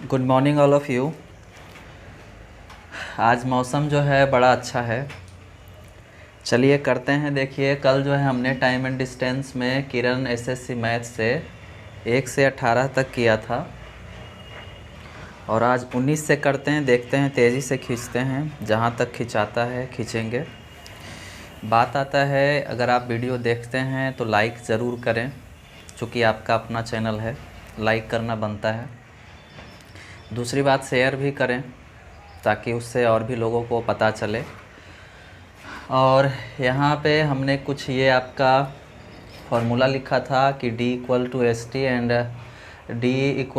Good morning all of you. आज मौसम जो है बड़ा अच्छा है। चलिए करते हैं। देखिए कल जो है हमने टाइम एंड डिस्टेंस में किरण एसएससी मैथ से 1 से 18 तक किया था और आज 19 से करते हैं। देखते हैं, तेज़ी से खींचते हैं, जहाँ तक खिंचाता है खींचेंगे। बात आता है, अगर आप वीडियो देखते हैं तो लाइक ज़रूर करें, चूँकि आपका अपना चैनल है, लाइक करना बनता है। दूसरी बात, शेयर भी करें ताकि उससे और भी लोगों को पता चले। और यहाँ पे हमने कुछ ये आपका फॉर्मूला लिखा था कि D = ST and D =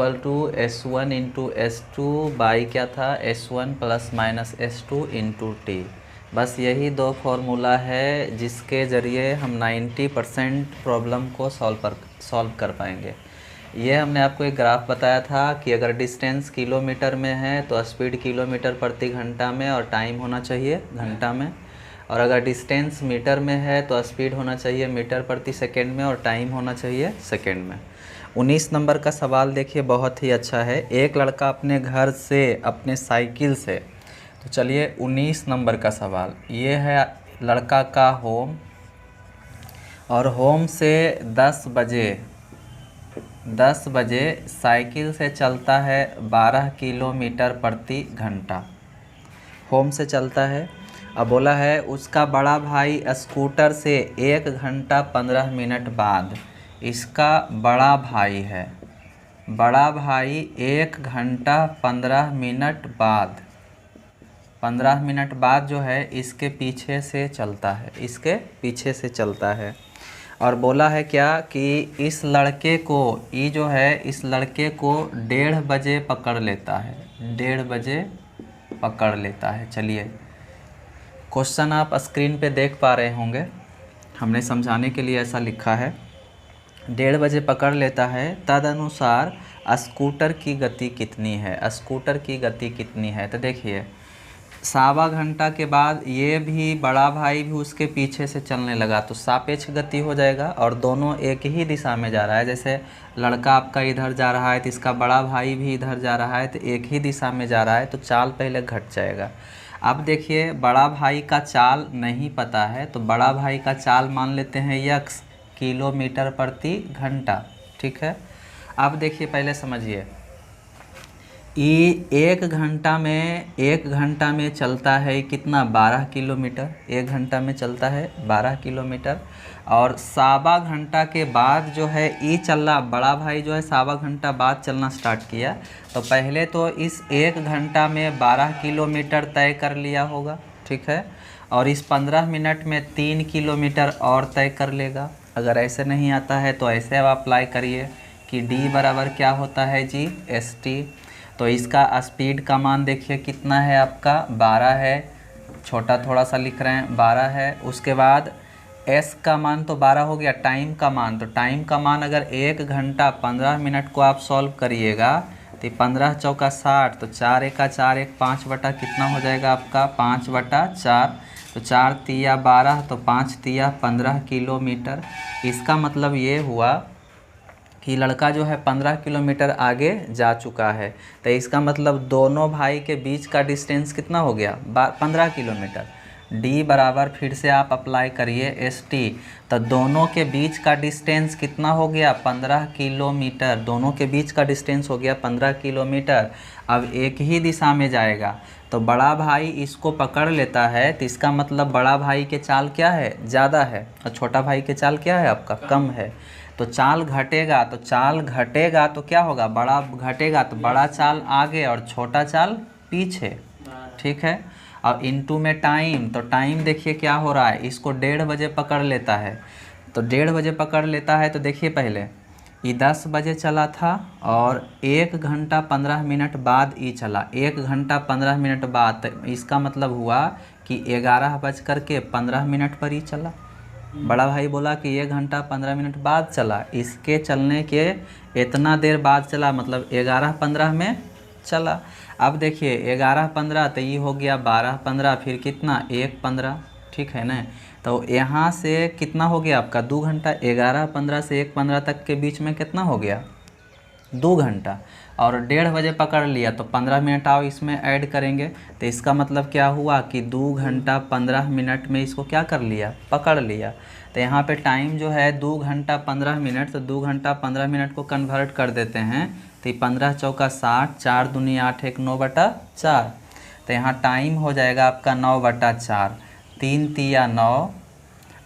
S1 × S2 by क्या था, S1 ± S2 × T। बस यही दो फार्मूला है जिसके ज़रिए हम 90% प्रॉब्लम को सॉल्व कर पाएंगे। ये हमने आपको एक ग्राफ बताया था कि अगर डिस्टेंस किलोमीटर में है तो स्पीड किलोमीटर प्रति घंटा में और टाइम होना चाहिए घंटा में, और अगर डिस्टेंस मीटर में है तो स्पीड होना चाहिए मीटर प्रति सेकंड में और टाइम होना चाहिए सेकंड में। 19 नंबर का सवाल देखिए, बहुत ही अच्छा है। एक लड़का अपने घर से अपने साइकिल से, तो चलिए 19 नंबर का सवाल ये है। लड़का का होम, और होम से 10 बजे साइकिल से चलता है 12 किलोमीटर प्रति घंटा। होम से चलता है। अब बोला है उसका बड़ा भाई स्कूटर से 1 घंटा 15 मिनट बाद, इसका बड़ा भाई है, बड़ा भाई 1 घंटा 15 मिनट बाद, 15 मिनट बाद जो है इसके पीछे से चलता है, इसके पीछे से चलता है। और बोला है क्या कि इस लड़के को, ये जो है इस लड़के को 1:30 बजे पकड़ लेता है, 1:30 बजे पकड़ लेता है। चलिए क्वेश्चन आप स्क्रीन पे देख पा रहे होंगे, हमने समझाने के लिए ऐसा लिखा है। 1:30 बजे पकड़ लेता है, तदनुसार स्कूटर की गति कितनी है, स्कूटर की गति कितनी है। तो देखिए 1.25 घंटा के बाद ये भी बड़ा भाई भी उसके पीछे से चलने लगा, तो सापेक्ष गति हो जाएगा और दोनों एक ही दिशा में जा रहा है। जैसे लड़का आपका इधर जा रहा है तो इसका बड़ा भाई भी इधर जा रहा है, तो एक ही दिशा में जा रहा है, तो चाल पहले घट जाएगा। अब देखिए बड़ा भाई का चाल नहीं पता है, तो बड़ा भाई का चाल मान लेते हैं यक्स, किलोमीटर प्रति घंटा। ठीक है। अब देखिए पहले समझिए, ये 1 घंटा में चलता है कितना, 12 किलोमीटर। 1 घंटा में चलता है 12 किलोमीटर। और 1.25 घंटा के बाद जो है ये चल रहा, बड़ा भाई जो है 1.25 घंटा बाद चलना स्टार्ट किया, तो पहले तो इस 1 घंटा में 12 किलोमीटर तय कर लिया होगा। ठीक है। और इस 15 मिनट में 3 किलोमीटर और तय कर लेगा। अगर ऐसे नहीं आता है तो ऐसे अब अप्लाई करिए कि D बराबर क्या होता है जी, ST। तो इसका स्पीड का मान देखिए कितना है आपका, 12 है, छोटा थोड़ा सा लिख रहे हैं, 12 है। उसके बाद S का मान तो 12 हो गया। टाइम का मान, तो टाइम का मान अगर 1 घंटा 15 मिनट को आप सॉल्व करिएगा तो 15 चौका 60, तो 4 एका 4, 1 5 बटा कितना हो जाएगा आपका, 5/4। तो 4 तिया 12, तो 5 तिया 15 किलोमीटर। इसका मतलब ये हुआ कि लड़का जो है 15 किलोमीटर आगे जा चुका है। तो इसका मतलब दोनों भाई के बीच का डिस्टेंस कितना हो गया, 15 किलोमीटर। D बराबर फिर से आप अप्लाई करिए ST, तो दोनों के बीच का डिस्टेंस कितना हो गया, 15 किलोमीटर। दोनों के बीच का डिस्टेंस हो गया 15 किलोमीटर। अब एक ही दिशा में जाएगा, तो बड़ा भाई इसको पकड़ लेता है, तो इसका मतलब बड़ा भाई के चाल क्या है, ज़्यादा है, और छोटा भाई के चाल क्या है आपका, कम है। तो चाल घटेगा, तो चाल घटेगा तो क्या होगा, बड़ा घटेगा तो बड़ा चाल आगे और छोटा चाल पीछे। ठीक है। और इनटू में टाइम, तो टाइम देखिए क्या हो रहा है, इसको 1:30 बजे पकड़ लेता है, तो 1:30 बजे पकड़ लेता है। तो देखिए पहले ये 10 बजे चला था और 1 घंटा 15 मिनट बाद ये चला, 1 घंटा 15 मिनट बाद, तो इसका मतलब हुआ कि 11:15 पर ही चला। बड़ा भाई बोला कि 1 घंटा 15 मिनट बाद चला, इसके चलने के इतना देर बाद चला, मतलब 11:15 में चला। अब देखिए 11:15, तो ये हो गया 12:15, फिर कितना 1:15। ठीक है ना। तो यहाँ से कितना हो गया आपका 2 घंटा, 11:15 से 1:15 तक के बीच में कितना हो गया, 2 घंटा, और 1:30 बजे पकड़ लिया तो 15 मिनट आओ इसमें ऐड करेंगे, तो इसका मतलब क्या हुआ कि 2 घंटा 15 मिनट में इसको क्या कर लिया, पकड़ लिया। तो यहाँ पे टाइम जो है 2 घंटा 15 मिनट, तो 2 घंटा 15 मिनट को कन्वर्ट कर देते हैं, तो 15 चौका 60, 4 दूनी 8, 1 9/4, तो यहाँ टाइम हो जाएगा आपका 9/4, 3 तिया 9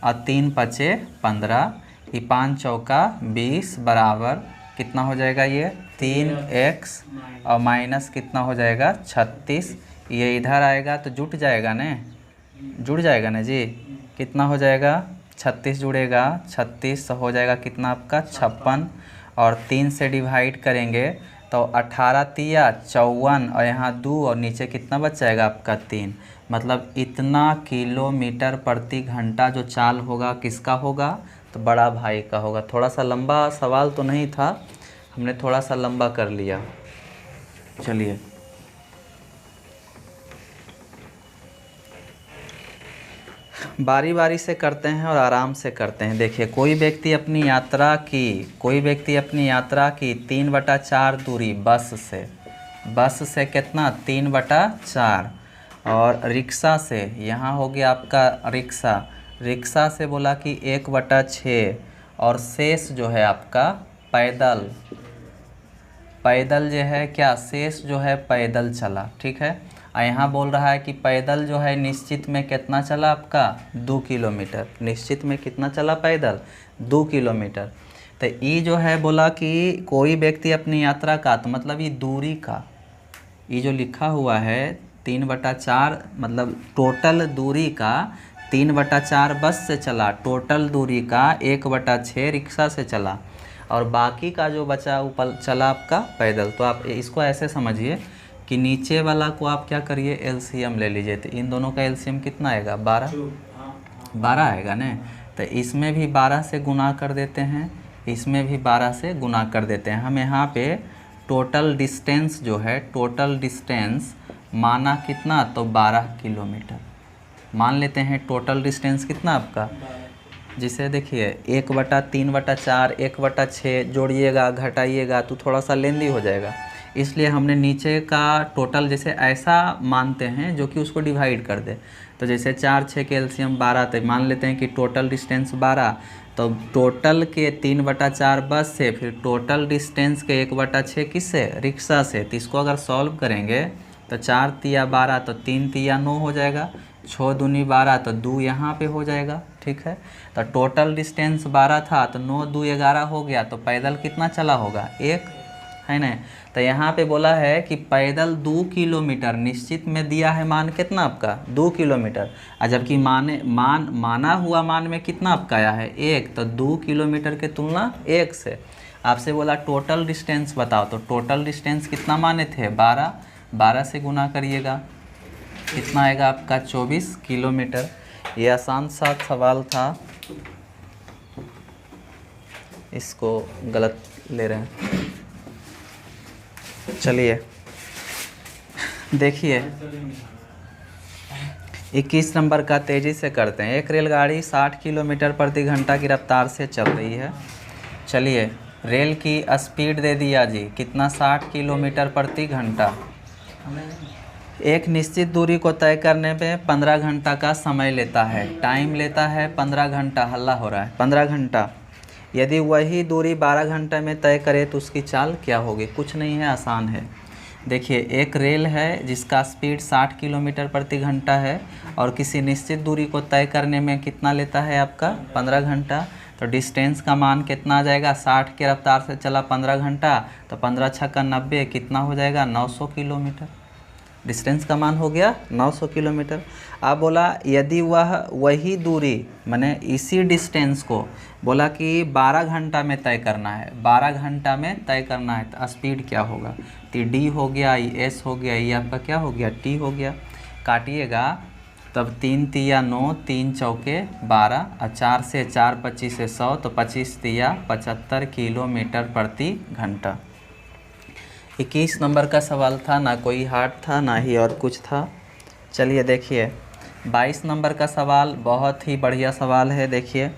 और 3 पचे 15, ये 5 चौका 20 बराबर कितना हो जाएगा, ये 3x और माइनस कितना हो जाएगा 36, ये इधर आएगा तो जुट जाएगा ना, जुड़ जाएगा ना जी, कितना हो जाएगा 36 जुड़ेगा, 36 हो जाएगा कितना आपका 56, और 3 से डिवाइड करेंगे तो 18 तिया 54, और यहाँ 2 और नीचे कितना बच जाएगा आपका 3, मतलब इतना किलोमीटर प्रति घंटा जो चाल होगा किसका होगा, तो बड़ा भाई का होगा। थोड़ा सा लंबा सवाल तो नहीं था, हमने थोड़ा सा लंबा कर लिया। चलिए बारी बारी से करते हैं और आराम से करते हैं। देखिए कोई व्यक्ति अपनी यात्रा की 3/4 दूरी बस से कितना 3/4, और रिक्शा से, यहाँ हो गया आपका रिक्शा से बोला कि 1/6, और शेष जो है आपका पैदल जो है क्या, शेष जो है पैदल चला, ठीक है। यहाँ बोल रहा है कि पैदल जो है निश्चित में कितना चला आपका 2 किलोमीटर, निश्चित में कितना चला पैदल 2 किलोमीटर। तो ये जो है बोला कि कोई व्यक्ति अपनी यात्रा का, तो मतलब ये दूरी का, ये जो लिखा हुआ है 3/4 मतलब टोटल दूरी का 3/4 बस से चला, टोटल दूरी का 1/6 रिक्शा से चला, और बाकी का जो बचा ऊपर चला आपका पैदल। तो आप इसको ऐसे समझिए कि नीचे वाला को आप क्या करिए एलसीएम ले लीजिए, तो इन दोनों का एलसीएम कितना आएगा 12 आएगा ना, तो इसमें भी 12 से गुना कर देते हैं, इसमें भी 12 से गुना कर देते हैं। हम यहाँ पे टोटल डिस्टेंस जो है, टोटल डिस्टेंस माना कितना, तो 12 किलोमीटर मान लेते हैं। टोटल डिस्टेंस कितना आपका, जिसे देखिए 1/3/4 1/6 जोड़िएगा घटाइएगा तो थोड़ा सा लेंदी हो जाएगा, इसलिए हमने नीचे का टोटल जैसे ऐसा मानते हैं जो कि उसको डिवाइड कर दे। तो जैसे 4 6 के एलसीएम 12, तो मान लेते हैं कि टोटल डिस्टेंस 12, तो टोटल के 3/4 बस से, फिर टोटल डिस्टेंस के 1/6 किससे, रिक्शा से। तो इसको अगर सॉल्व करेंगे तो 4 तिया 12, तो 3 तिया 9 हो जाएगा, 6 दूनी 12, तो 2 यहाँ पे हो जाएगा, ठीक है। तो टोटल डिस्टेंस 12 था, तो 9 2 11 हो गया, तो पैदल कितना चला होगा 1, है ना। तो यहाँ पे बोला है कि पैदल 2 किलोमीटर, निश्चित में दिया है मान कितना आपका 2 किलोमीटर, और जबकि माना हुआ मान में कितना आपका आया है 1, तो 2 किलोमीटर के तुलना 1 से। आपसे बोला टोटल डिस्टेंस बताओ, तो टोटल डिस्टेंस कितना माने थे 12 से गुना करिएगा, कितना आएगा आपका 24 किलोमीटर। ये आसान सा सवाल था, इसको गलत ले रहे हैं। चलिए देखिए 21 नंबर का तेज़ी से करते हैं। एक रेलगाड़ी 60 किलोमीटर प्रति घंटा की रफ्तार से चल रही है। चलिए रेल की स्पीड दे दिया जी, कितना 60 किलोमीटर प्रति घंटा। एक निश्चित दूरी को तय करने में 15 घंटा का समय लेता है, टाइम लेता है 15 घंटा, हल्ला हो रहा है 15 घंटा। यदि वही दूरी 12 घंटे में तय करे तो उसकी चाल क्या होगी। कुछ नहीं है, आसान है। देखिए एक रेल है जिसका स्पीड 60 किलोमीटर प्रति घंटा है और किसी निश्चित दूरी को तय करने में कितना लेता है आपका 15 घंटा। तो डिस्टेंस का मान कितना आ जाएगा, 60 की रफ्तार से चला 15 घंटा, तो 15 छक्का 90 कितना हो जाएगा 900 किलोमीटर। डिस्टेंस का मान हो गया 900 किलोमीटर। अब बोला यदि वही दूरी माने इसी डिस्टेंस को बोला कि 12 घंटा में तय करना है, 12 घंटा में तय करना है, तो स्पीड क्या होगा। तो डी हो गया, ये एस हो गया, ये आपका क्या हो गया टी हो गया। काटिएगा तब 3 तिया 9, 3 चौके 12 और 4 से 4 25 से 100, तो 25 तिया 75 किलोमीटर प्रति घंटा। 21 नंबर का सवाल था, ना कोई हार्ड था ना ही और कुछ था। चलिए देखिए 22 नंबर का सवाल बहुत ही बढ़िया सवाल है। देखिए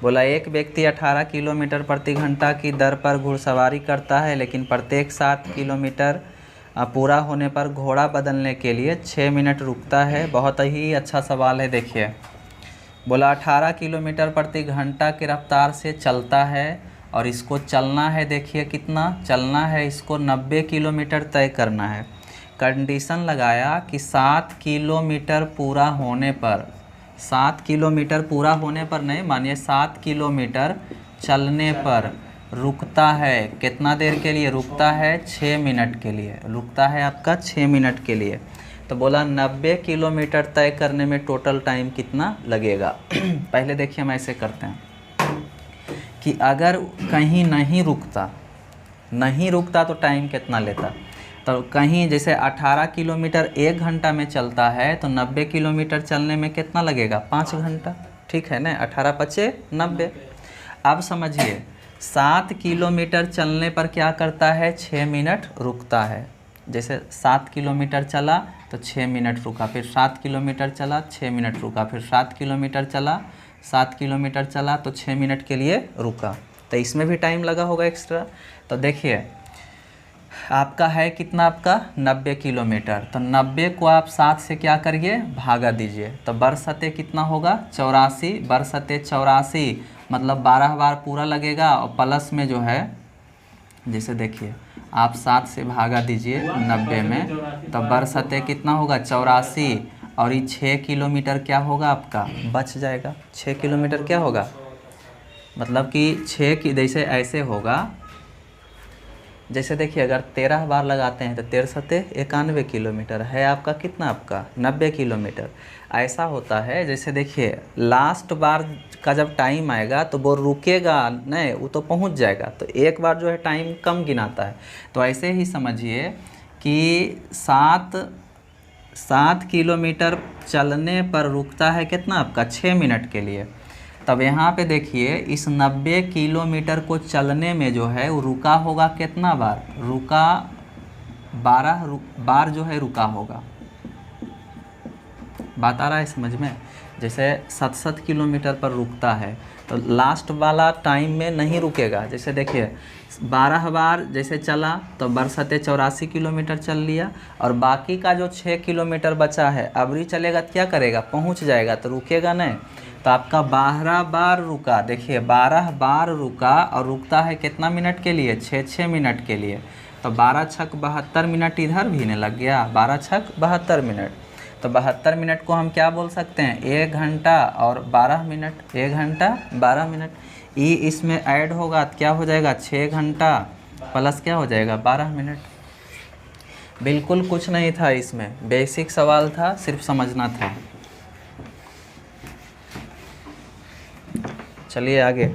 बोला एक व्यक्ति 18 किलोमीटर प्रति घंटा की दर पर घुड़सवारी करता है, लेकिन प्रत्येक 7 किलोमीटर पूरा होने पर घोड़ा बदलने के लिए 6 मिनट रुकता है। बहुत ही अच्छा सवाल है। देखिए बोला 18 किलोमीटर प्रति घंटा की रफ्तार से चलता है और इसको चलना है, देखिए कितना चलना है, इसको 90 किलोमीटर तय करना है। कंडीशन लगाया कि 7 किलोमीटर पूरा होने पर, 7 किलोमीटर पूरा होने पर नहीं, मानिए 7 किलोमीटर चलने पर रुकता है, कितना देर के लिए रुकता है, 6 मिनट के लिए रुकता है आपका 6 मिनट के लिए। तो बोला 90 किलोमीटर तय करने में टोटल टाइम कितना लगेगा। पहले देखिए हम ऐसे करते हैं कि अगर कहीं नहीं रुकता तो टाइम कितना लेता। तो कहीं जैसे 18 किलोमीटर 1 घंटा में चलता है तो 90 किलोमीटर चलने में कितना लगेगा, 5 घंटा। ठीक है ना, 18 पचे 90। अब समझिए 7 किलोमीटर चलने पर क्या करता है, 6 मिनट रुकता है। जैसे 7 किलोमीटर चला तो 6 मिनट रुका, फिर 7 किलोमीटर चला 6 मिनट रुका, फिर 7 किलोमीटर चला 7 किलोमीटर चला तो 6 मिनट के लिए रुका। तो इसमें भी टाइम लगा होगा एक्स्ट्रा। तो देखिए आपका है कितना, आपका 90 किलोमीटर। तो 90 को आप 7 से क्या करिए, भागा दीजिए। तो बरसते कितना होगा, 84। बरसते 84 मतलब 12 बार पूरा लगेगा और प्लस में जो है, जैसे देखिए आप 7 से भागा दीजिए 90 में, तो बरसते कितना होगा, 84। और ये 6 किलोमीटर क्या होगा आपका, बच जाएगा। 6 किलोमीटर क्या होगा, मतलब कि 6 की जैसे ऐसे होगा, जैसे देखिए अगर 13 बार लगाते हैं तो 13 सते 91 किलोमीटर है आपका कितना, आपका 90 किलोमीटर। ऐसा होता है, जैसे देखिए लास्ट बार का जब टाइम आएगा तो वो रुकेगा नहीं, वो तो पहुंच जाएगा। तो एक बार जो है टाइम कम गिनाता है। तो ऐसे ही समझिए कि 7 किलोमीटर चलने पर रुकता है कितना आपका, 6 मिनट के लिए। तब यहाँ पे देखिए इस 90 किलोमीटर को चलने में जो है वो रुका होगा कितना बार, रुका 12 बार जो है रुका होगा। बात आ रहा है समझ में। जैसे 7 किलोमीटर पर रुकता है तो लास्ट वाला टाइम में नहीं रुकेगा। जैसे देखिए 12 बार जैसे चला तो बरसते 84 किलोमीटर चल लिया, और बाकी का जो 6 किलोमीटर बचा है अबरी चलेगा तो क्या करेगा, पहुंच जाएगा, तो रुकेगा नहीं। तो आपका 12 बार रुका, देखिए 12 बार रुका और रुकता है कितना मिनट के लिए, 6 मिनट के लिए। तो 12 छक 72 मिनट इधर भी नहीं लग गया, 12 छक 72 मिनट। तो 72 मिनट को हम क्या बोल सकते हैं, 1 घंटा और 12 मिनट, 1 घंटा 12 मिनट। ई इसमें ऐड होगा तो क्या हो जाएगा, 6 घंटा प्लस क्या हो जाएगा, 12 मिनट। बिल्कुल कुछ नहीं था इसमें, बेसिक सवाल था, सिर्फ समझना था। चलिए आगे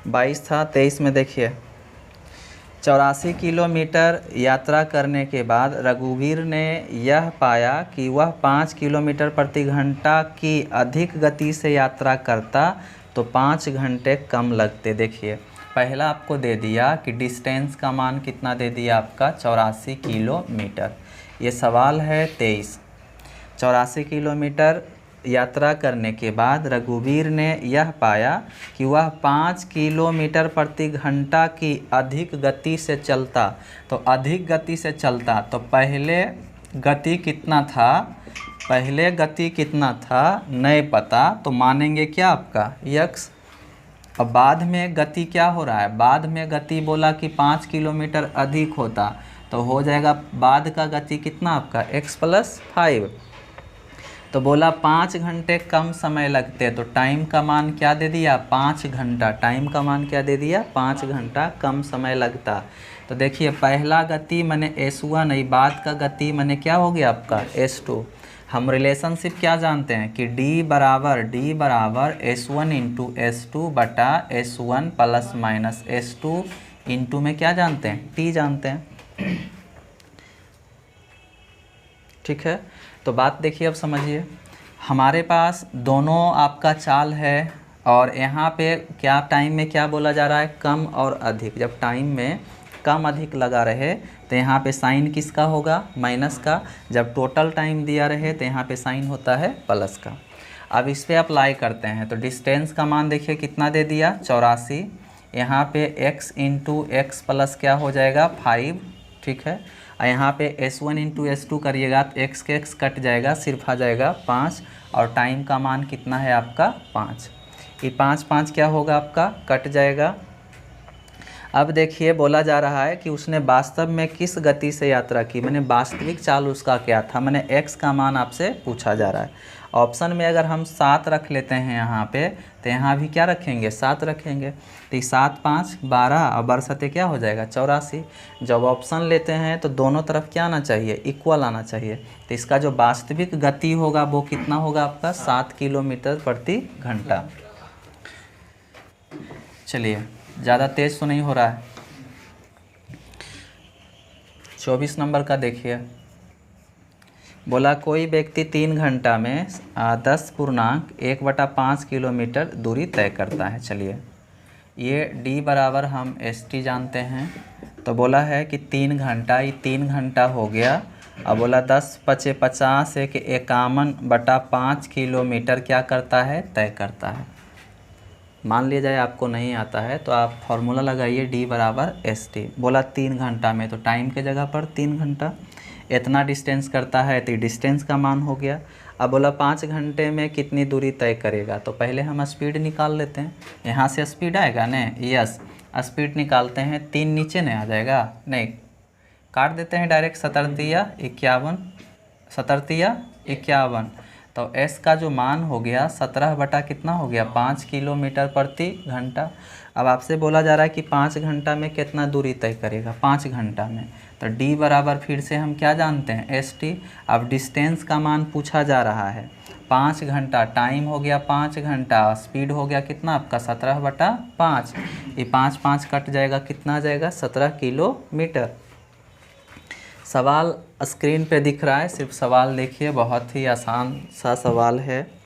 22 था, 23 में देखिए 84 किलोमीटर यात्रा करने के बाद रघुवीर ने यह पाया कि वह 5 किलोमीटर प्रति घंटा की अधिक गति से यात्रा करता तो 5 घंटे कम लगते। देखिए पहला आपको दे दिया कि डिस्टेंस का मान कितना दे दिया आपका, 84 किलोमीटर। ये सवाल है 23। 84 किलोमीटर यात्रा करने के बाद रघुवीर ने यह पाया कि वह 5 किलोमीटर प्रति घंटा की अधिक गति से चलता। तो अधिक गति से चलता तो पहले गति कितना था, पहले गति कितना था नहीं पता, तो मानेंगे क्या आपका यक्स। अब बाद में गति क्या हो रहा है, बाद में गति बोला कि 5 किलोमीटर अधिक होता तो हो जाएगा बाद का गति कितना आपका x + 5। तो बोला 5 घंटे कम समय लगते, तो टाइम का मान क्या दे दिया, 5 घंटा। टाइम का मान क्या दे दिया, 5 घंटा कम समय लगता। तो देखिए पहला गति मैंने S1, बाद का गति मैंने क्या हो गया आपका S2। हम रिलेशनशिप क्या जानते हैं कि D बराबर S1 × S2 बटा S1 ± S2 इंटू में क्या जानते हैं, T जानते हैं। ठीक है, तो बात देखिए अब समझिए। हमारे पास दोनों आपका चाल है और यहाँ पे क्या टाइम में क्या बोला जा रहा है, कम और अधिक। जब टाइम में कम अधिक लगा रहे तो यहाँ पे साइन किसका होगा, माइनस का। जब टोटल टाइम दिया रहे तो यहाँ पे साइन होता है प्लस का। अब इस पर अप्लाई करते हैं तो डिस्टेंस का मान देखिए कितना दे दिया 84। यहाँ पे x इंटू एक्स प्लस क्या हो जाएगा 5, ठीक है। और यहाँ पे S1 इंटू S2 करिएगा तो x के x कट जाएगा, सिर्फ आ जाएगा 5। और टाइम का मान कितना है आपका 5। ये 5 5 क्या होगा आपका कट जाएगा। अब देखिए बोला जा रहा है कि उसने वास्तव में किस गति से यात्रा की, मैंने वास्तविक चाल उसका क्या था, मैंने x का मान आपसे पूछा जा रहा है। ऑप्शन में अगर हम 7 रख लेते हैं यहाँ पे तो यहाँ भी क्या रखेंगे 7 रखेंगे, तो 7 5 12 और बरसते क्या हो जाएगा 84। जब ऑप्शन लेते हैं तो दोनों तरफ क्या आना चाहिए इक्वल आना चाहिए, तो इसका जो वास्तविक गति होगा वो कितना होगा आपका 7 किलोमीटर प्रति घंटा। चलिए ज़्यादा तेज़ तो नहीं हो रहा है। 24 नंबर का देखिए, बोला कोई व्यक्ति 3 घंटा में 10.1/5 किलोमीटर दूरी तय करता है। चलिए ये d बराबर हम st जानते हैं, तो बोला है कि 3 घंटा, ये 3 घंटा हो गया। अब बोला 10 × 50 = 51/5 किलोमीटर क्या करता है तय करता है। मान लिया जाए आपको नहीं आता है तो आप फॉर्मूला लगाइए d बराबर st। बोला 3 घंटा में तो टाइम के जगह पर 3 घंटा, इतना डिस्टेंस करता है तो डिस्टेंस का मान हो गया। अब बोला 5 घंटे में कितनी दूरी तय करेगा, तो पहले हम स्पीड निकाल लेते हैं। यहाँ से स्पीड आएगा न, यस स्पीड निकालते हैं। 3 नीचे नहीं आ जाएगा, नहीं काट देते हैं डायरेक्ट। 17×51 तो s का जो मान हो गया 17 बटा कितना हो गया 5 किलोमीटर प्रति घंटा। अब आपसे बोला जा रहा है कि 5 घंटा में कितना दूरी तय करेगा 5 घंटा में, तो d बराबर फिर से हम क्या जानते हैं st। अब डिस्टेंस का मान पूछा जा रहा है 5 घंटा, टाइम हो गया 5 घंटा, स्पीड हो गया कितना आपका 17/5। ये 5 5 कट जाएगा, कितना आ जाएगा 17 किलोमीटर। सवाल स्क्रीन पे दिख रहा है, सिर्फ सवाल देखिए, बहुत ही आसान सा सवाल है।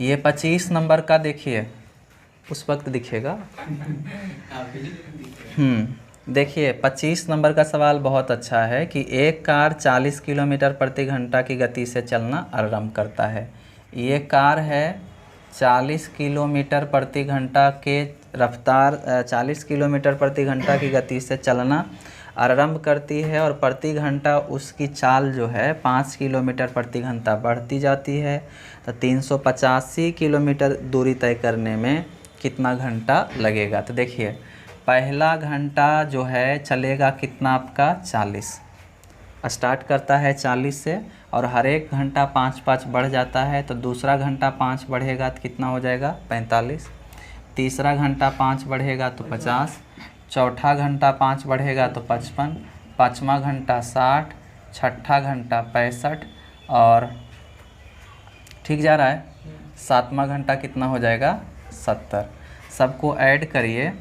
ये 25 नंबर का देखिए, उस वक्त दिखेगा। देखिए 25 नंबर का सवाल बहुत अच्छा है कि एक कार 40 किलोमीटर प्रति घंटा की गति से चलना आरंभ करता है। ये कार है 40 किलोमीटर प्रति घंटा के रफ्तार 40 किलोमीटर प्रति घंटा की गति से चलना आरंभ करती है और प्रति घंटा उसकी चाल जो है 5 किलोमीटर प्रति घंटा बढ़ती जाती है। तो 385 किलोमीटर दूरी तय करने में कितना घंटा लगेगा। तो देखिए पहला घंटा जो है चलेगा कितना आपका 40, स्टार्ट करता है 40 से और हर एक घंटा 5 5 बढ़ जाता है। तो दूसरा घंटा 5 बढ़ेगा तो कितना हो जाएगा 45, तीसरा घंटा 5 बढ़ेगा तो 50, चौथा घंटा 5 बढ़ेगा तो 55, पाँचवा घंटा 60, छठा घंटा 65 और ठीक जा रहा है, सातवां घंटा कितना हो जाएगा 70। सबको ऐड करिए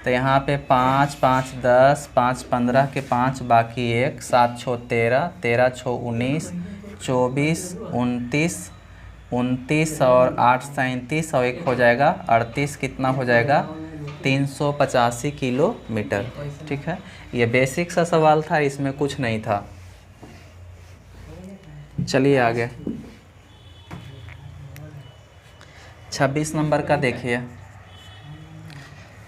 तो यहाँ पे 5 5 10, 5 15 के 5 बाकी 1, 7 6 13, 13 6 19, 24 29, 29 और 8 37 और 1 हो जाएगा 38, कितना हो जाएगा 385 किलोमीटर। ठीक है, ये बेसिक सा सवाल था, इसमें कुछ नहीं था। चलिए आगे 26 नंबर का देखिए,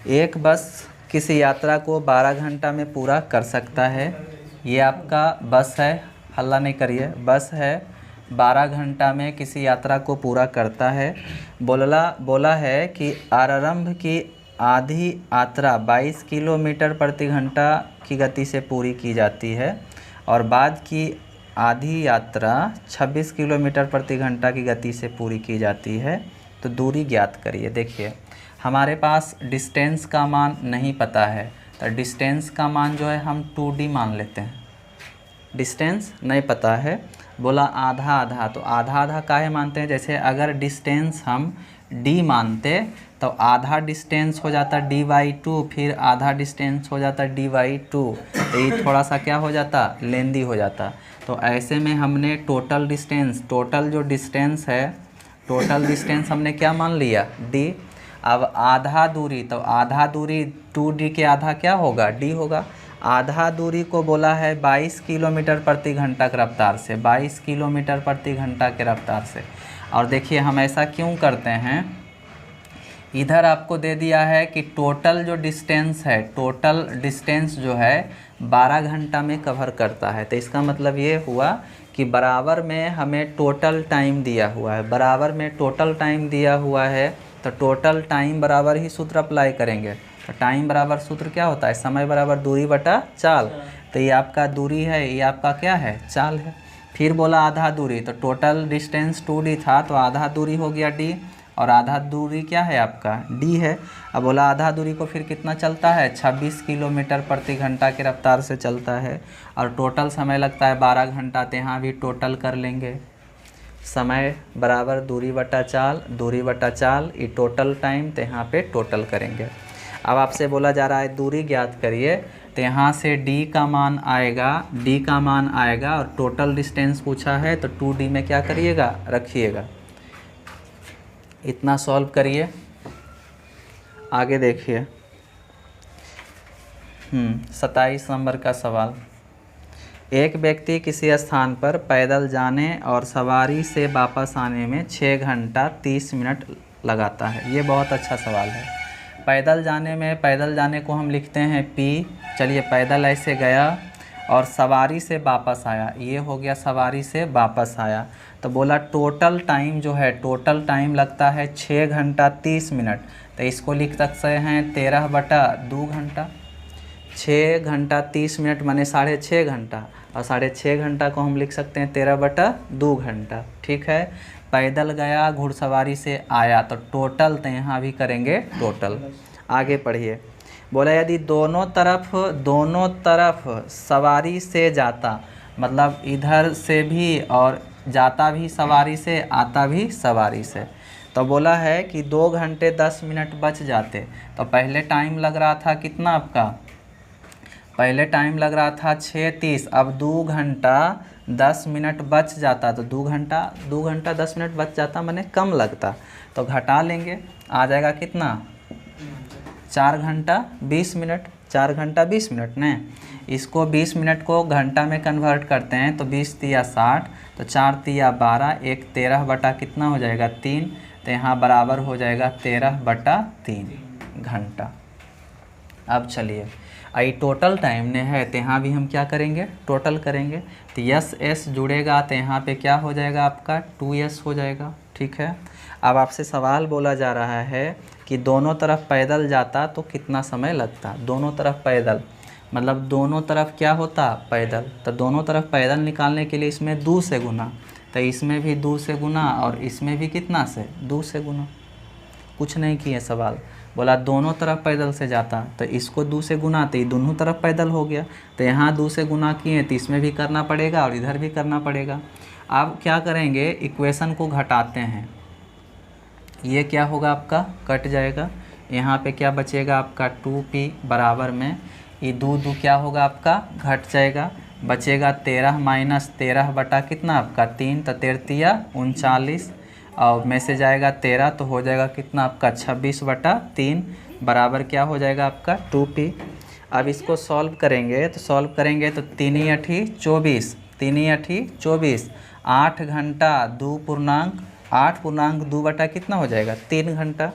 एक बस किसी यात्रा को 12 घंटा में पूरा कर सकता है। ये आपका बस है, हल्ला नहीं करिए, बस है 12 घंटा में किसी यात्रा को पूरा करता है। बोला है कि आरंभ की आधी यात्रा 22 किलोमीटर प्रति घंटा की गति से पूरी की जाती है और बाद की आधी यात्रा 26 किलोमीटर प्रति घंटा की गति से पूरी की जाती है। तो दूरी ज्ञात करिए। देखिए हमारे पास डिस्टेंस का मान नहीं पता है, तो डिस्टेंस का मान जो है हम 2d मान लेते हैं। डिस्टेंस नहीं पता है, बोला आधा आधा, तो आधा आधा काहे मानते हैं, जैसे अगर डिस्टेंस हम d मानते तो आधा डिस्टेंस हो जाता d/2, फिर आधा डिस्टेंस हो जाता d/2, तो ये थोड़ा सा क्या हो जाता लेंदी हो जाता। तो ऐसे में हमने टोटल डिस्टेंस हमने क्या मान लिया d। अब आधा दूरी, तो आधा दूरी 2d के आधा क्या होगा d होगा। आधा दूरी को बोला है 22 किलोमीटर प्रति घंटा की रफ्तार से, 22 किलोमीटर प्रति घंटा के रफ्तार से। और देखिए हम ऐसा क्यों करते हैं, इधर आपको दे दिया है कि टोटल जो डिस्टेंस है, टोटल डिस्टेंस जो है 12 घंटा में कवर करता है। तो इसका मतलब ये हुआ कि बराबर में हमें टोटल टाइम दिया हुआ है, बराबर में टोटल टाइम दिया हुआ है, तो टोटल टाइम बराबर ही सूत्र अप्लाई करेंगे। तो टाइम बराबर सूत्र क्या होता है, समय बराबर दूरी बटा चाल। तो ये आपका दूरी है, ये आपका क्या है, चाल है। फिर बोला आधा दूरी, तो टोटल डिस्टेंस 2d था, तो आधा दूरी हो गया d, और आधा दूरी क्या है आपका d है। अब बोला आधा दूरी को फिर कितना चलता है, 26 किलोमीटर प्रति घंटा की रफ्तार से चलता है, और टोटल समय लगता है 12 घंटा। तो यहाँ भी टोटल कर लेंगे, समय बराबर दूरी बटा चाल, दूरी बटा चाल, ये टोटल टाइम, तो यहाँ पे टोटल करेंगे। अब आपसे बोला जा रहा है दूरी ज्ञात करिए, तो यहाँ से d का मान आएगा, d का मान आएगा, और टोटल डिस्टेंस पूछा है तो 2d में क्या करिएगा, रखिएगा। इतना सॉल्व करिए, आगे देखिए। 27 नंबर का सवाल। एक व्यक्ति किसी स्थान पर पैदल जाने और सवारी से वापस आने में 6 घंटा 30 मिनट लगाता है। ये बहुत अच्छा सवाल है। पैदल जाने में, पैदल जाने को हम लिखते हैं P। चलिए पैदल ऐसे गया और सवारी से वापस आया, ये हो गया सवारी से वापस आया। तो बोला टोटल टाइम जो है, टोटल टाइम लगता है 6 घंटा 30 मिनट। तो इसको लिख सकते हैं 13/2 घंटा। 6 घंटा 30 मिनट माने 6.5 घंटा, और 6.5 घंटा को हम लिख सकते हैं 13/2 घंटा। ठीक है, पैदल गया, घुड़सवारी से आया, तो टोटल, तो यहाँ भी करेंगे टोटल। आगे पढ़िए। बोला यदि दोनों तरफ सवारी से जाता, मतलब इधर से भी और जाता भी सवारी से, आता भी सवारी से, तो बोला है कि 2 घंटे 10 मिनट बच जाते। तो पहले टाइम लग रहा था कितना आपका, पहले टाइम लग रहा था 6:30, अब 2 घंटा 10 मिनट बच जाता, तो 2 घंटा 10 मिनट बच जाता, माने कम लगता। तो घटा लेंगे, आ जाएगा कितना, 4 घंटा 20 मिनट, 4 घंटा 20 मिनट ने। इसको 20 मिनट को घंटा में कन्वर्ट करते हैं, तो 20 तिया 60, तो 4 तिया 12, 1 13 बटा कितना हो जाएगा 3, तो यहाँ बराबर हो जाएगा 13/3 घंटा। अब चलिए, आई टोटल टाइम ने है, तो यहाँ भी हम क्या करेंगे, टोटल करेंगे। तो S जुड़ेगा, तो यहाँ पे क्या हो जाएगा आपका 2S हो जाएगा। ठीक है, अब आपसे सवाल बोला जा रहा है कि दोनों तरफ पैदल जाता तो कितना समय लगता। दोनों तरफ पैदल मतलब दोनों तरफ क्या होता, पैदल। तो दोनों तरफ पैदल निकालने के लिए इसमें 2 से गुना, तो इसमें भी 2 से गुना, और इसमें भी कितना से, 2 से गुना। कुछ नहीं किए सवाल, बोला दोनों तरफ पैदल से जाता, तो इसको 2 से गुना, तो ये दोनों तरफ पैदल हो गया। तो यहाँ 2 से गुना किए, तो इसमें भी करना पड़ेगा और इधर भी करना पड़ेगा। अब क्या करेंगे, इक्वेशन को घटाते हैं। ये क्या होगा आपका, कट जाएगा। यहाँ पे क्या बचेगा आपका 2p बराबर में, ये 2 क्या होगा आपका, घट जाएगा, बचेगा 13 माइनस 13 बटा कितना आपका 3, तो 13 39, और में से जाएगा 13, तो हो जाएगा कितना आपका 26/3 बराबर क्या हो जाएगा आपका 2p। अब इसको सॉल्व करेंगे, तो सॉल्व करेंगे तो 3 8 24, 3 8 24, 8 घंटा 8 पूर्णांक 2 बटा कितना हो जाएगा 3 घंटा।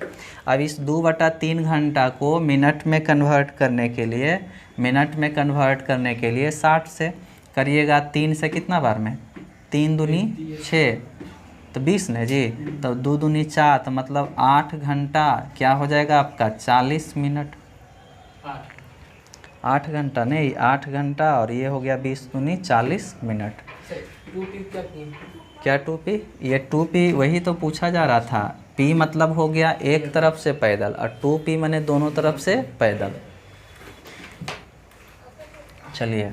अब इस 2/3 घंटा को मिनट में कन्वर्ट करने के लिए, 60 से करिएगा, 3 से कितना बार में, 3 दूनी 6, तो 20 ने जी, तो 2 दूनी 4, तो मतलब 8 घंटा क्या हो जाएगा आपका 40 मिनट। 8 घंटा नहीं, 8 घंटा, और ये हो गया 20 दूनी 40 मिनट। क्या 2p, ये 2p वही तो पूछा जा रहा था। p मतलब हो गया एक तरफ से पैदल, और 2p माने दोनों तरफ से पैदल। चलिए,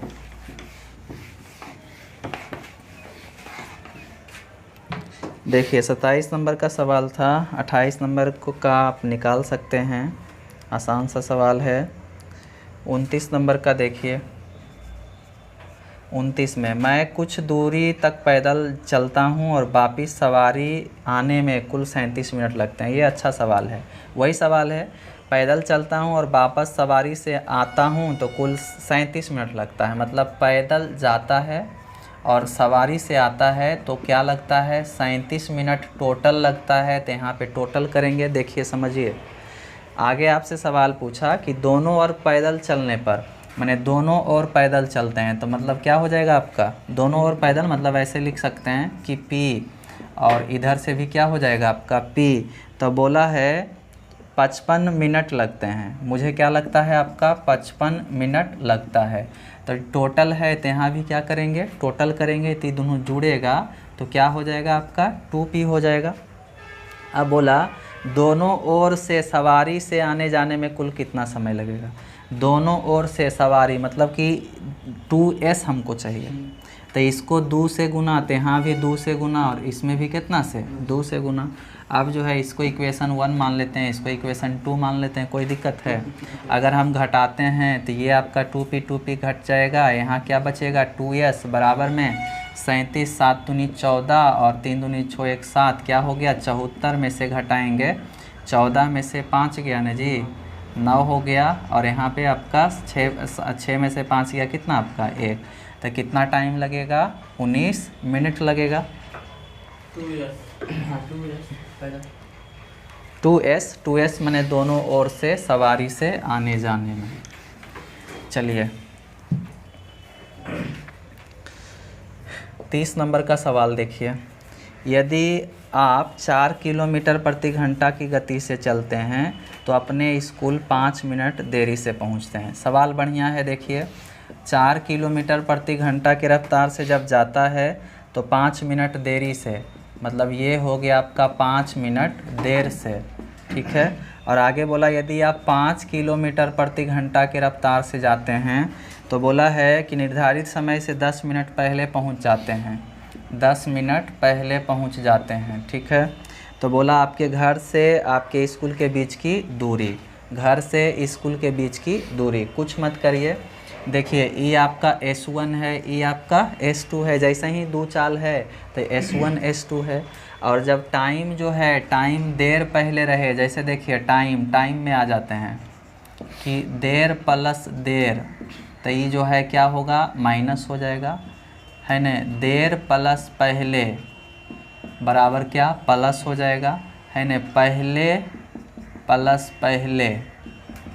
देखिए 27 नंबर का सवाल था, 28 नंबर को का आप निकाल सकते हैं, आसान सा सवाल है। 29 नंबर का देखिए, 29 में, मैं कुछ दूरी तक पैदल चलता हूं और वापिस सवारी आने में कुल 37 मिनट लगते हैं। ये अच्छा सवाल है, वही सवाल है। पैदल चलता हूँ और वापस सवारी से आता हूँ तो कुल 37 मिनट लगता है। मतलब पैदल जाता है और सवारी से आता है तो क्या लगता है, 37 मिनट टोटल लगता है। तो यहाँ पे टोटल करेंगे, देखिए समझिए। आगे आपसे सवाल पूछा कि दोनों ओर पैदल चलने पर, माने दोनों ओर पैदल चलते हैं तो मतलब क्या हो जाएगा आपका, दोनों ओर पैदल मतलब ऐसे लिख सकते हैं कि P, और इधर से भी क्या हो जाएगा आपका P। तो बोला है 55 मिनट लगते हैं। मुझे क्या लगता है आपका 55 मिनट लगता है। तो टोटल है तो यहाँ भी क्या करेंगे, टोटल करेंगे तो दोनों जुड़ेगा तो क्या हो जाएगा आपका 2P हो जाएगा। अब बोला दोनों ओर से सवारी से आने जाने में कुल कितना समय लगेगा। दोनों ओर से सवारी मतलब कि 2S हमको चाहिए, तो इसको 2 से गुना, तो यहाँ भी 2 से गुना और इसमें भी कितना से 2 से गुना। अब जो है इसको इक्वेशन 1 मान लेते हैं, इसको इक्वेशन 2 मान लेते हैं, कोई दिक्कत है। अगर हम घटाते हैं तो ये आपका 2P घट जाएगा, यहाँ क्या बचेगा 2S बराबर में 37, 7 दूनी 14 और 3 दूनी 6 1 7, क्या हो गया 74 में से घटाएंगे 14 में से 5 गया ना जी 9 हो गया, और यहाँ पे आपका 6 में से 5 गया कितना आपका 1, तो कितना टाइम लगेगा 19 मिनट लगेगा। 2S मैंने दोनों ओर से सवारी से आने जाने में। चलिए 30 नंबर का सवाल देखिए। यदि आप 4 किलोमीटर प्रति घंटा की गति से चलते हैं तो अपने स्कूल 5 मिनट देरी से पहुंचते हैं। सवाल बढ़िया है, देखिए 4 किलोमीटर प्रति घंटा की रफ्तार से जब जाता है तो 5 मिनट देरी से, मतलब ये हो गया आपका 5 मिनट देर से, ठीक है। और आगे बोला यदि आप 5 किलोमीटर प्रति घंटा की रफ्तार से जाते हैं तो बोला है कि निर्धारित समय से 10 मिनट पहले पहुंच जाते हैं, 10 मिनट पहले पहुंच जाते हैं, ठीक है। तो बोला आपके घर से आपके स्कूल के बीच की दूरी, घर से स्कूल के बीच की दूरी, कुछ मत करिए। देखिए ये आपका S1 है, ये आपका S2 है, जैसे ही दो चाल है तो S1 S2 है। और जब टाइम जो है, टाइम देर पहले रहे, जैसे देखिए टाइम में आ जाते हैं कि देर प्लस देर, तो ये जो है क्या होगा माइनस हो जाएगा, है न। देर प्लस पहले बराबर क्या प्लस हो जाएगा, है न। पहले प्लस पहले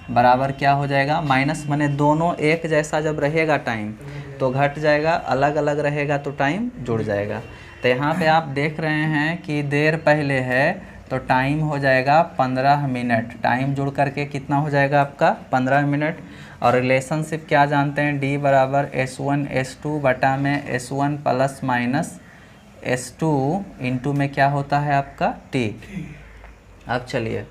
बराबर क्या हो जाएगा माइनस, माने दोनों एक जैसा जब रहेगा टाइम तो घट जाएगा, अलग अलग रहेगा तो टाइम जुड़ जाएगा। तो यहाँ पे आप देख रहे हैं कि देर पहले है तो टाइम हो जाएगा 15 मिनट, टाइम जुड़ करके कितना हो जाएगा आपका 15 मिनट। और रिलेशनशिप क्या जानते हैं, D बराबर S1 S2 बटा में S1 plus minus S2 into में क्या होता है आपका T। अब चलिए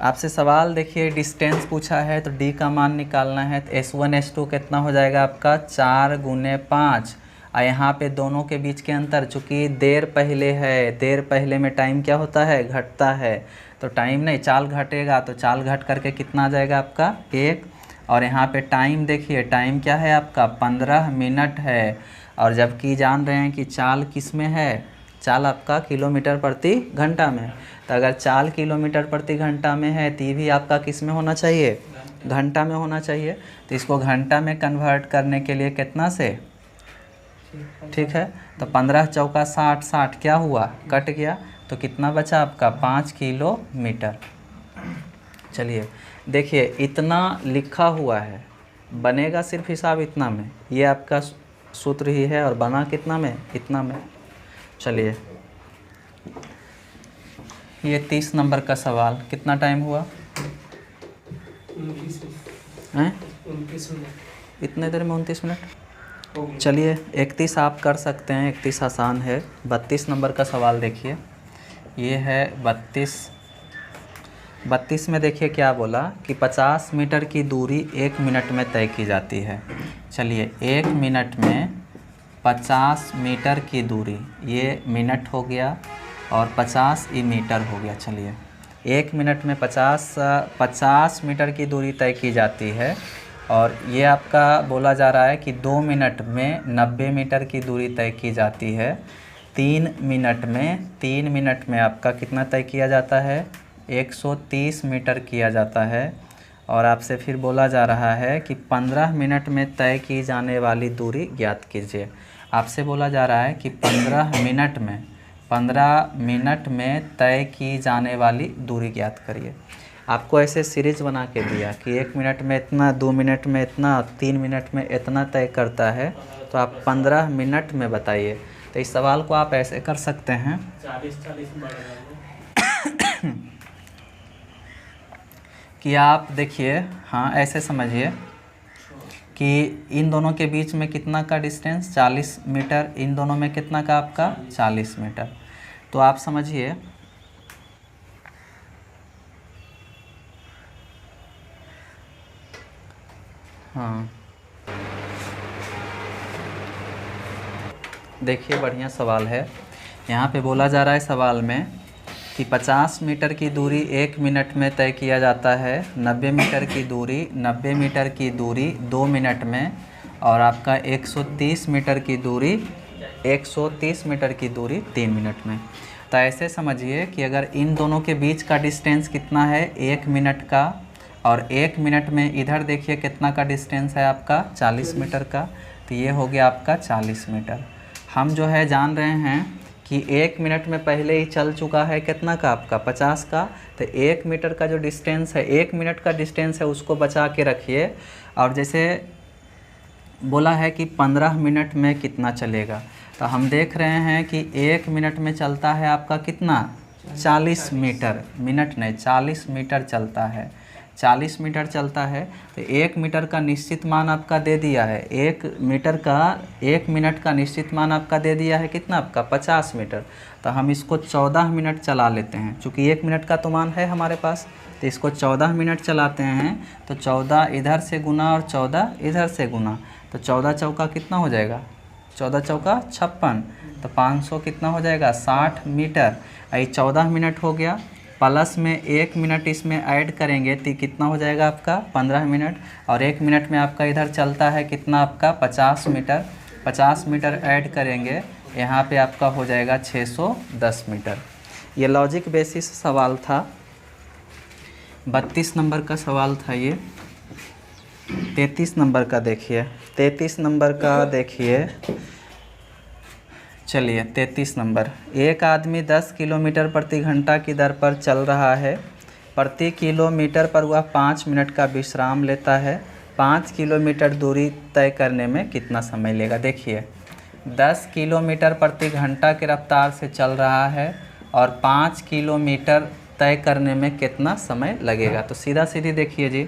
आपसे सवाल देखिए, डिस्टेंस पूछा है तो D का मान निकालना है। तो S1 S2 कितना हो जाएगा आपका 4 गुने 5, और यहाँ पे दोनों के बीच के अंतर, चूँकि देर पहले है, देर पहले में टाइम क्या होता है घटता है, तो टाइम नहीं चाल घटेगा, तो चाल घट करके कितना आ जाएगा आपका 1। और यहाँ पे टाइम देखिए, टाइम क्या है आपका 15 मिनट है, और जबकि जान रहे हैं कि चाल किस में है, चाल आपका किलोमीटर प्रति घंटा में। तो अगर चाल किलोमीटर प्रति घंटा में है तो ये भी आपका किस में होना चाहिए, घंटा में होना चाहिए। तो इसको घंटा में कन्वर्ट करने के लिए कितना से, ठीक है, तो 15 चौका 60, 60 क्या हुआ कट गया, तो कितना बचा आपका 5 किलोमीटर। चलिए देखिए इतना लिखा हुआ है, बनेगा सिर्फ हिसाब इतना में, ये आपका सूत्र ही है, और बना कितना में, इतना में। चलिए ये 30 नंबर का सवाल, कितना टाइम हुआ 29 मिनट, इतने देर में 29 मिनट। चलिए 31 आप कर सकते हैं, 31 आसान है। 32 नंबर का सवाल देखिए, ये है 32 में देखिए क्या बोला कि 50 मीटर की दूरी 1 मिनट में तय की जाती है। चलिए 1 मिनट में 50 मीटर की दूरी, ये मिनट हो गया और 50 ई मीटर हो गया। चलिए 1 मिनट में 50 मीटर की दूरी तय की जाती है, और ये आपका बोला जा रहा है कि 2 मिनट में 90 मीटर की दूरी तय की जाती है। 3 मिनट में आपका कितना तय किया जाता है 130 मीटर किया जाता है। और आपसे फिर बोला जा रहा है कि 15 मिनट में तय की जाने वाली दूरी ज्ञात कीजिए। आपसे बोला जा रहा है कि 15 मिनट में तय की जाने वाली दूरी ज्ञात करिए। आपको ऐसे सीरीज बना के दिया कि 1 मिनट में इतना, 2 मिनट में इतना, 3 मिनट में इतना तय करता है, तो आप 15 मिनट में बताइए। तो इस सवाल को आप ऐसे कर सकते हैं 40 कि आप देखिए, हाँ ऐसे समझिए कि इन दोनों के बीच में कितना का डिस्टेंस 40 मीटर, इन दोनों में कितना का आपका 40 मीटर। तो आप समझिए हाँ, देखिए बढ़िया सवाल है। यहाँ पे बोला जा रहा है सवाल में कि 50 मीटर की दूरी 1 मिनट में तय किया जाता है, 90 मीटर की दूरी 2 मिनट में, और आपका 130 मीटर की दूरी 3 मिनट में। तो ऐसे समझिए कि अगर इन दोनों के बीच का डिस्टेंस कितना है 1 मिनट का, और 1 मिनट में इधर देखिए कितना का डिस्टेंस है आपका 40 मीटर का, तो ये हो गया आपका 40 मीटर। हम जो है जान रहे हैं कि 1 मिनट में पहले ही चल चुका है कितना का आपका 50 का, तो 1 मीटर का जो डिस्टेंस है, 1 मिनट का डिस्टेंस है, उसको बचा के रखिए। और जैसे बोला है कि 15 मिनट में कितना चलेगा, तो हम देख रहे हैं कि 1 मिनट में चलता है आपका कितना 40 मीटर, मिनट नहीं 40 मीटर चलता है, 40 मीटर चलता है। तो 1 मीटर का निश्चित मान आपका दे दिया है, 1 मिनट का निश्चित मान आपका दे दिया है कितना आपका 50 मीटर। तो हम इसको 14 मिनट चला लेते हैं, चूँकि 1 मिनट का तो मान है हमारे पास, तो इसको 14 मिनट चलाते हैं। तो 14 इधर से गुना और 14 इधर से गुना, तो 14 चौका कितना हो जाएगा, 14 चौका 56, तो 500 कितना हो जाएगा 60 मीटर। ये 14 मिनट हो गया, प्लस में 1 मिनट इसमें ऐड करेंगे तो कितना हो जाएगा आपका 15 मिनट। और 1 मिनट में आपका इधर चलता है कितना आपका 50 मीटर, 50 मीटर ऐड करेंगे, यहाँ पे आपका हो जाएगा 610 मीटर। ये लॉजिक बेसिस सवाल था, 32 नंबर का सवाल था ये। 33 नंबर का देखिए, 33 नंबर का देखिए, चलिए 33 नंबर। एक आदमी 10 किलोमीटर प्रति घंटा की दर पर चल रहा है, प्रति किलोमीटर पर वह 5 मिनट का विश्राम लेता है, 5 किलोमीटर दूरी तय करने में कितना समय लेगा। देखिए 10 किलोमीटर प्रति घंटा की रफ्तार से चल रहा है और 5 किलोमीटर तय करने में कितना समय लगेगा। तो सीधा सीधी देखिए जी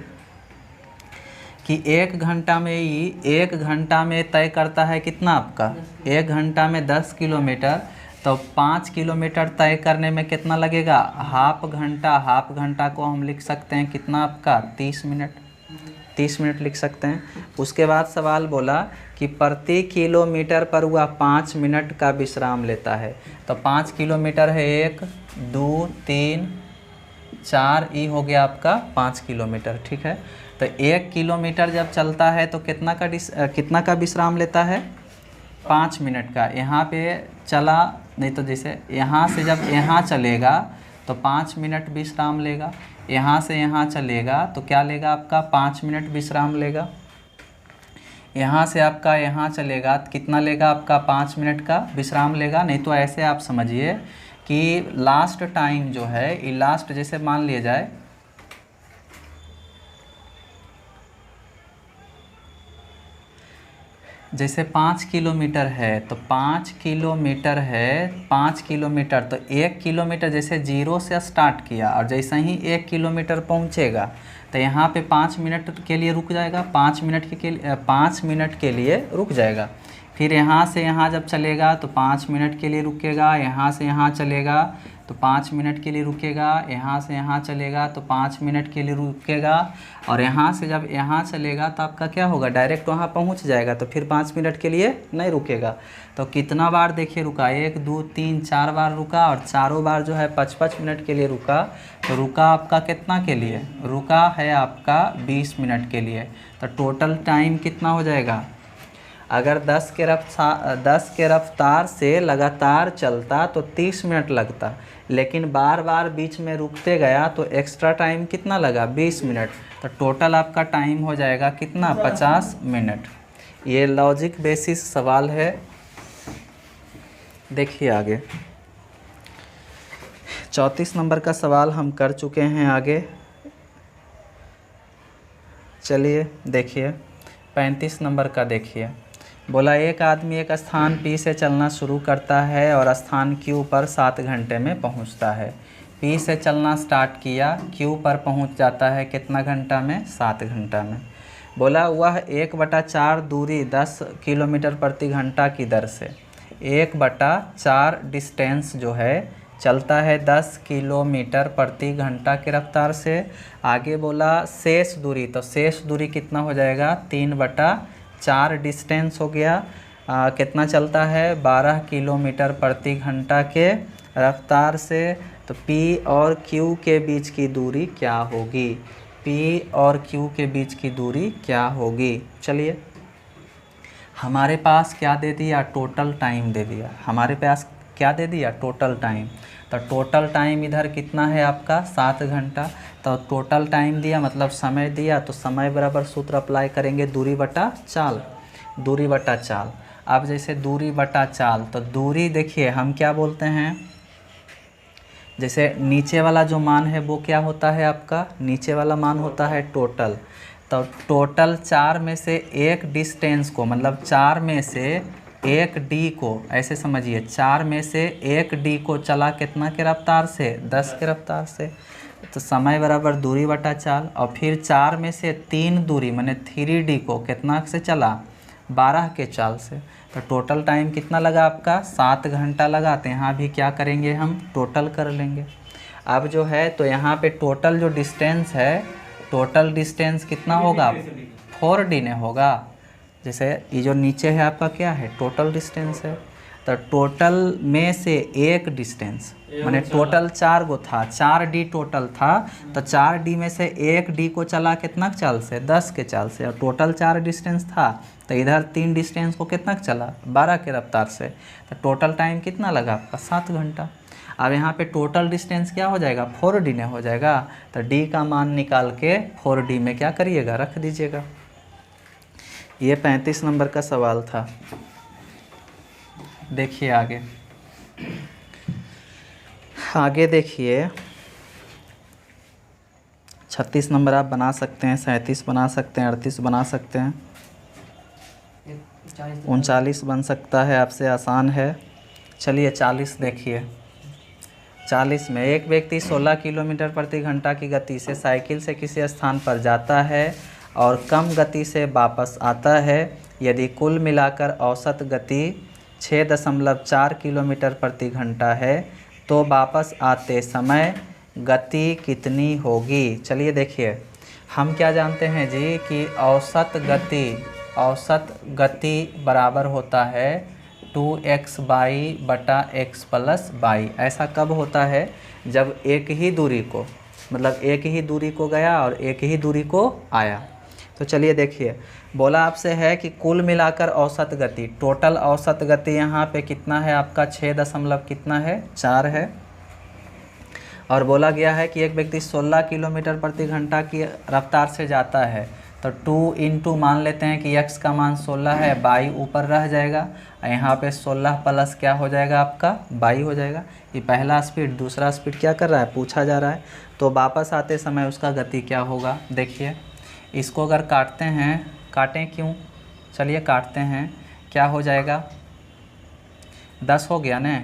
कि 1 घंटा में तय करता है कितना आपका 1 घंटा में 10 किलोमीटर, तो 5 किलोमीटर तय करने में कितना लगेगा हाफ घंटा को हम लिख सकते हैं कितना आपका 30 मिनट लिख सकते हैं। उसके बाद सवाल बोला कि प्रति किलोमीटर पर वह 5 मिनट का विश्राम लेता है। तो 5 किलोमीटर है 1 2 3 4, ये हो गया आपका 5 किलोमीटर, ठीक है। तो 1 किलोमीटर जब चलता है तो कितना का विश्राम लेता है 5 मिनट का। यहाँ पे चला नहीं तो जैसे यहाँ से जब यहाँ चलेगा तो 5 मिनट विश्राम लेगा, यहाँ से यहाँ चलेगा तो क्या लेगा आपका 5 मिनट विश्राम लेगा, यहाँ से आपका यहाँ चलेगा तो कितना लेगा आपका 5 मिनट का विश्राम लेगा। नहीं तो ऐसे आप समझिए कि लास्ट टाइम जो है ये लास्ट, जैसे मान लिया जाए जैसे 5 किलोमीटर है तो 5 किलोमीटर तो 1 किलोमीटर जैसे 0 से स्टार्ट किया और जैसे ही 1 किलोमीटर पहुंचेगा तो यहाँ पे 5 मिनट के लिए रुक जाएगा, 5 मिनट के लिए रुक जाएगा। फिर यहाँ से यहाँ जब चलेगा तो 5 मिनट के लिए रुकेगा, यहाँ से यहाँ चलेगा तो 5 मिनट के लिए रुकेगा, यहाँ से यहाँ चलेगा तो 5 मिनट के लिए रुकेगा, और यहाँ से जब यहाँ चलेगा तो आपका क्या होगा डायरेक्ट वहाँ पहुँच जाएगा, तो फिर 5 मिनट के लिए नहीं रुकेगा। तो कितना बार देखिए रुका 1 2 3 4 बार रुका, और चारों बार जो है 5-5 मिनट के लिए रुका। तो रुका आपका कितना के लिए, रुका है आपका 20 मिनट के लिए। तो टोटल टाइम कितना हो जाएगा, अगर 10 के रफ्तार से लगातार चलता तो 30 मिनट लगता, लेकिन बार बार बीच में रुकते गया तो एक्स्ट्रा टाइम कितना लगा, 20 मिनट। तो टोटल आपका टाइम हो जाएगा कितना, 50 मिनट। ये लॉजिक बेसिस सवाल है। देखिए आगे 34 नंबर का सवाल हम कर चुके हैं। आगे चलिए देखिए 35 नंबर का देखिए। बोला एक आदमी एक स्थान P से चलना शुरू करता है और स्थान Q पर 7 घंटे में पहुंचता है। P से चलना स्टार्ट किया, Q पर पहुंच जाता है कितना घंटा में, 7 घंटा में। बोला वह 1/4 दूरी 10 किलोमीटर प्रति घंटा की दर से 1/4 डिस्टेंस जो है चलता है 10 किलोमीटर प्रति घंटा की रफ्तार से। आगे बोला शेष दूरी, तो शेष दूरी कितना हो जाएगा, 3/4 डिस्टेंस हो गया। कितना चलता है, 12 किलोमीटर प्रति घंटा के रफ्तार से। तो P और Q के बीच की दूरी क्या होगी, P और Q के बीच की दूरी क्या होगी। चलिए हमारे पास क्या दे दिया, टोटल टाइम दे दिया। हमारे पास क्या दे दिया, टोटल टाइम। तो टोटल टाइम इधर कितना है आपका, 7 घंटा। तो टोटल टाइम दिया मतलब समय दिया, तो समय बराबर सूत्र अप्लाई करेंगे दूरी बटा चाल, दूरी बटा चाल। अब जैसे दूरी बटा चाल, तो दूरी देखिए हम क्या बोलते हैं, जैसे नीचे वाला जो मान है वो क्या होता है आपका, नीचे वाला मान होता है टोटल। तो टोटल 4 में से एक डिस्टेंस को, मतलब 4 में से एक डी को, ऐसे समझिए 4 में से एक डी को चला कितना के रफ्तार से, 10 के रफ्तार से। तो समय बराबर दूरी बटा चाल। और फिर 4 में से 3 दूरी माने 3D को कितना से चला, 12 के चाल से। तो टोटल टाइम कितना लगा आपका, 7 घंटा लगा। तो यहाँ भी क्या करेंगे हम, टोटल कर लेंगे। अब जो है तो यहाँ पे टोटल जो डिस्टेंस है, टोटल डिस्टेंस कितना होगा, 4D ने होगा। जैसे ये जो नीचे है आपका क्या है, टोटल डिस्टेंस है। तो टोटल में से एक डिस्टेंस माने टोटल 4 गो था, 4D टोटल था। तो 4D में से एक D को चला कितना चाल से, 10 के चाल से। और टोटल 4 डिस्टेंस था, तो इधर 3 डिस्टेंस को कितना चला, 12 के रफ्तार से। तो टोटल टाइम कितना लगा आपका, 7 घंटा। अब यहाँ पे टोटल डिस्टेंस क्या हो जाएगा, 4D ने हो जाएगा। तो D का मान निकाल के 4D में क्या करिएगा, रख दीजिएगा। ये 35 नंबर का सवाल था। देखिए आगे, आगे देखिए 36 नंबर आप बना सकते हैं, 37 बना सकते हैं, 38 बना सकते हैं, 39 बन सकता है, आपसे आसान है। चलिए 40 देखिए। 40 में एक व्यक्ति 16 किलोमीटर प्रति घंटा की गति से साइकिल से किसी स्थान पर जाता है और कम गति से वापस आता है। यदि कुल मिलाकर औसत गति 6.4 किलोमीटर प्रति घंटा है तो वापस आते समय गति कितनी होगी। चलिए देखिए हम क्या जानते हैं जी कि औसत गति बराबर होता है 2x बटा x प्लस y। ऐसा कब होता है, जब एक ही दूरी को, मतलब एक ही दूरी को गया और एक ही दूरी को आया। तो चलिए देखिए बोला आपसे है कि कुल मिलाकर औसत गति, टोटल औसत गति यहाँ पे कितना है आपका, 6.4 है। और बोला गया है कि एक व्यक्ति 16 किलोमीटर प्रति घंटा की रफ्तार से जाता है। तो 2 इंटू मान लेते हैं कि x का मान 16 है, y ऊपर रह जाएगा। यहाँ पे 16 प्लस क्या हो जाएगा आपका, y हो जाएगा। ये पहला स्पीड, दूसरा स्पीड क्या कर रहा है, पूछा जा रहा है। तो वापस आते समय उसका गति क्या होगा। देखिए इसको अगर काटते हैं, काटें क्यों, चलिए काटते हैं, क्या हो जाएगा, 10 हो गया ना।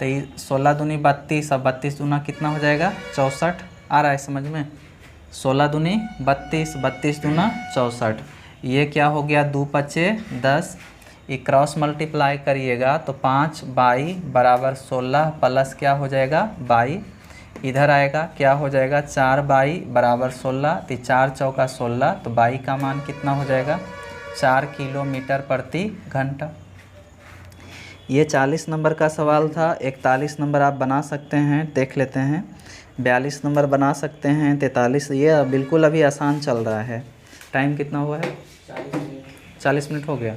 तो 16 दूनी 32, अब 32 दूना कितना हो जाएगा, 64। आ रहा है समझ में, 16 दूनी 32, 32 दूना 64। ये क्या हो गया, 2 पचे 10। ये क्रॉस मल्टीप्लाई करिएगा तो 5y बराबर 16 प्लस क्या हो जाएगा, y। इधर आएगा क्या हो जाएगा, 4y बराबर 16। तो 4 चौका 16, तो y का मान कितना हो जाएगा, 4 किलोमीटर प्रति घंटा। ये 40 नंबर का सवाल था। 41 नंबर आप बना सकते हैं, देख लेते हैं। 42 नंबर बना सकते हैं। 43, ये बिल्कुल अभी आसान चल रहा है। टाइम कितना हुआ है, 40 मिनट हो गया।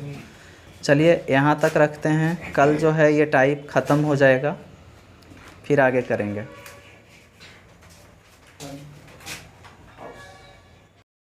चलिए यहाँ तक रखते हैं, कल जो है ये टाइप ख़त्म हो जाएगा, फिर आगे करेंगे।